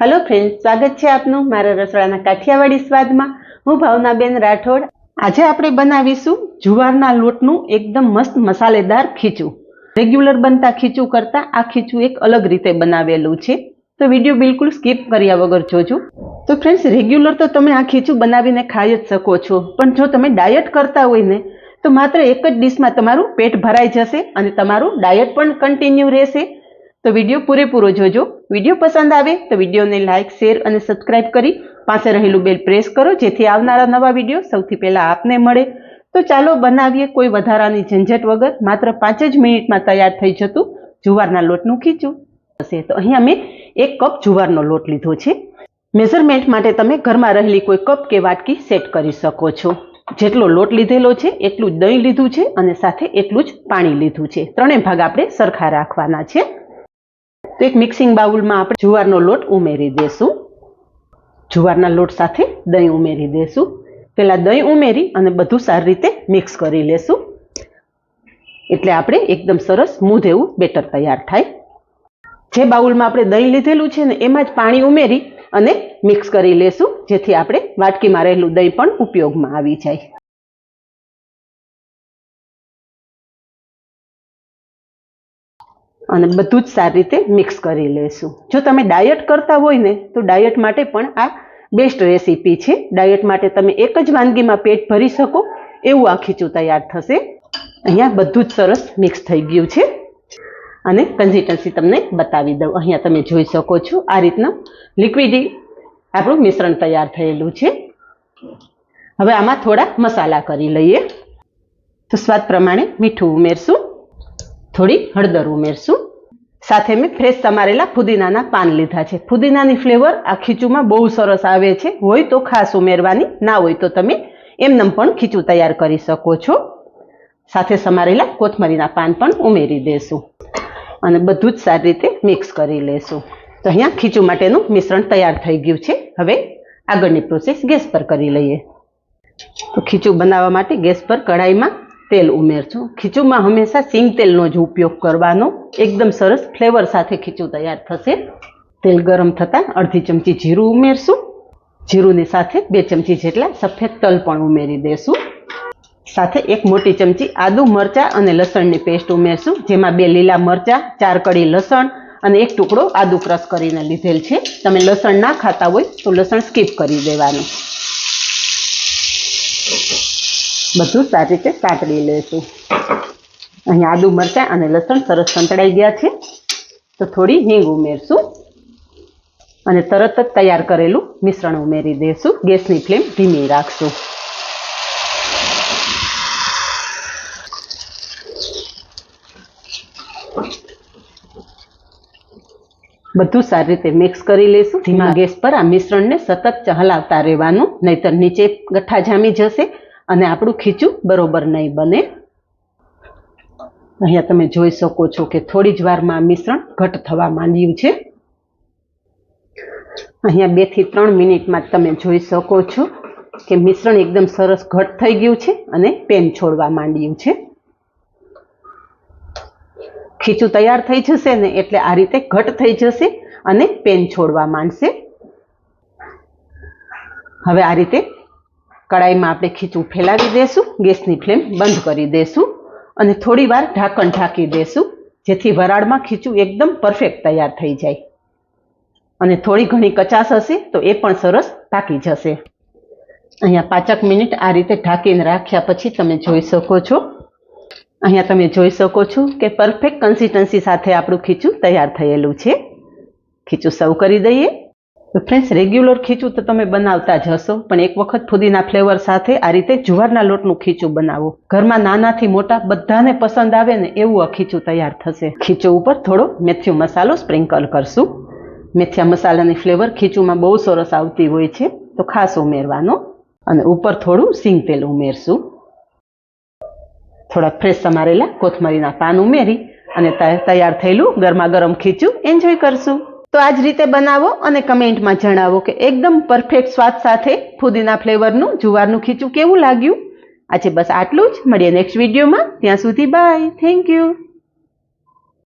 Hello friends, स्वागत है आपनु मारा रसोड़ाना काठियावाड़ी स्वादमां। हूँ भावनाबेन राठोड। आज आपणे बनावीशुं जुवारना लोटनुं एकदम मस्त मसालेदार खीचुं। रेग्युलर बनता खीचुं करता आ खीचुं एक अलग रीते बनावेलुं छे, तो विडियो बिल्कुल स्कीप कर्या वगर जोजो। तो फ्रेंड्स, रेग्युलर तो तमे आ खीचुं बनावीने खाई ज शको छो, पण जो तमे डायट करता होय ने तो मात्र एक ज डिशमां तमारुं पेट भराई जशे अने तमारुं डायट पण कन्टिन्यू रहेशे। तो विडियो पूरेपूरो जोजो। विडियो पसंद आवे तो विडियो ने लाइक, शेर और सब्सक्राइब करी पासे रहेलू बेल प्रेस करो, जेथी आवनारा नवा विडियो सौथी पहेला आपने मळे। तो चालो बनावीए कोई वधारानी झंझट वगर, मात्र 5 ज मिनिट में तैयार थई जतुं जुवारना लोटनुं खीचुं। तो अहींया मैं 1 कप जुवारनो लोट लीधो छे। मेजरमेंट माटे तमे घरमां रहेली कोई कप के वाटकी सेट करी शको छो। जेटलो लोट लीधेलो छे एटलुं ज दહીં લીધું છે અને સાથે એટલું જ પાણી લીધું છે। ત્રણેય ભાગ આપણે સરખા રાખવાના છે। तो एक मिक्सिंग बाउल में आप जुवारनो लोट उमेरी देशू। जुवारना लोट साथे दही उमेरी देशू। पहला दही उमेरी अने बधुं सारी रीते मिक्स करी लेशू, एटले आपणे एकदम सरस स्मूथ एवुं बेटर तैयार थाय। जे बाउल में आपणे दही लीधेलुं छे ने एमां ज पाणी उमेरी अने मिक्स करी लेशू, जेथी आपणे वाटकीमां रहेલું दही पण उपयोगमां आवी जाय। અને બધું જ સારી રીતે મિક્સ કરી લેશું। જો તમે ડાયટ કરતા હોય ને તો ડાયટ માટે પણ આ બેસ્ટ રેસીપી છે। ડાયટ માટે તમે એક જ વાનગીમાં પેટ ભરી શકો એવું આ ખીચું તૈયાર થશે। અહીંયા બધું જ સરસ મિક્સ થઈ ગયું છે અને કન્સિસ્ટન્સી તમને બતાવી દઉં। અહીંયા તમે જોઈ શકો છો આ રીતના લિક્વિડી આપણું મિશ્રણ તૈયાર થયેલું છે। હવે આમાં થોડા મસાલા કરી લઈએ। તો સ્વાદ પ્રમાણે મીઠું ઉમેરશું, थोड़ी हळदर उमेरशुं, साथे में फ्रेश समारेला फुदीनाना पान लीधा छे। फुदीनानी फ्लेवर आ खीचुमां बहु सरस आवे छे। होय तो खास उमेरवानी, ना होय तो तमे एमनेम पण खीचुं तैयार करी शको छो। साथे समारेला कोथमरीना पान पण उमेरी देशुं अने बधुं ज सारी रीते मिक्स करी लेशुं। तो अहींया खीचुं माटेनुं मिश्रण तैयार थई गयुं छे। हवे आगळनी प्रोसेस गैस पर करी लईए। तो खीचुं बनाववा माटे गैस पर कढ़ाईमां तेल उमेरशुं। खीचुं में हमेशा सींग तेलनो ज उपयोग करवानो, एकदम सरस फ्लेवर साथे खीचुं तैयार थशे। तेल गरम थता अर्धी चमची जीरुं उमेरशुं। जीरुंनी साथे 2 चमची जेटला सफेद तल पण उमेरी देशुं। साथे 1 मोटी चमची आदु, मरचा अने लसणनी पेस्ट उमेरशुं, जेमां 2 लीला मरचा, 4 कड़ी लसण अने 1 टुकड़ो आदु क्रश करीने लीधेल छे। तमे लसण ना खाता होय तो लसण स्कीप करी देवानुं। બધું સારી રીતે સાંતળી લેશું। અહીં આદુ, મરચાં અને લસણ સરસ સંતળાઈ ગયા છે તો થોડી હિંગ ઉમેરશું અને તરત જ તૈયાર કરેલું મિશ્રણ ઉમેરી દેશું। ગેસની ફ્લેમ ધીમી રાખશું। બધું સારી રીતે મિક્સ કરી લેશું। ધીમા ગેસ પર આ મિશ્રણને સતત હલાવતા રહેવાનું, નહીતર નીચે ગઠ્ઠા જામી જશે અને આપણું ખીચું બરોબર નહીં બને। અહીંયા તમે જોઈ શકો છો કે થોડી જ વારમાં મિશ્રણ ઘટ થવા માંડ્યું છે। અહીંયા 2 થી 3 મિનિટમાં તમે જોઈ શકો છો કે મિશ્રણ એકદમ સરસ ઘટ થઈ ગયું છે અને પેન છોડવા માંડ્યું છે। ખીચું તૈયાર થઈ જશે ને એટલે આ રીતે ઘટ થઈ જશે અને પેન છોડવા માંડશે। હવે આ રીતે कढ़ाई में आपणे खीचुं फैलावी देशुं। गैसनी फ्लेम बंद करी देशुं अने थोड़ी वार ढांकण ढांकी देशुं, जेथी वराळमां खीचुं एकदम परफेक्ट तैयार थई जाय अने थोड़ी घणी कचास हशे तो ए पण सरस पाकी जशे। अहींया 5 मिनिट आ रीते ढांकीने राख्या पछी तमे जोई शको छो। अहींया तमे जोई शको छो के परफेक्ट कन्सिस्टन्सी साथे आपणुं खीचुं तैयार थयेलुं छे। खीचुं सर्व करी दईए। तो फ्रेंड्स, रेग्युलर खीचुं तो तमे बनावता ज हशो, पण एक वखत फुदीना फ्लेवर साथे आ रीते जुवारना लोटनुं खीचुं बनावो। घरमां नानाथी मोटा बधाने पसंद आवे ने एवुं आ खीचुं तैयार थशे। खीचुं उपर थोड़ो मेथीयो मसालो स्प्रिंकल करशुं। मेथिया मसालानी फ्लेवर खीचुंमां बहु सरस आवती होय छे, तो खास उमेरवानो अने उपर थोड़ुं सींग तेल उमेरशुं। थोड़ा फ्रेश समारेला कोथमरीना पान उमेरी अने तैयार थयेलुं गरमा गरम खीचुं एन्जॉय करशुं। तो आज रीते बनावो अने कमेंट में जणावो के एकदम परफेक्ट स्वाद साथे फुदीना फ्लेवरनुं जुवारनुं खीचुं केवुं लाग्युं। आज बस आटलुं ज। मळीए नेक्स्ट विडियो में। त्यां सुधी बाय। Thank you.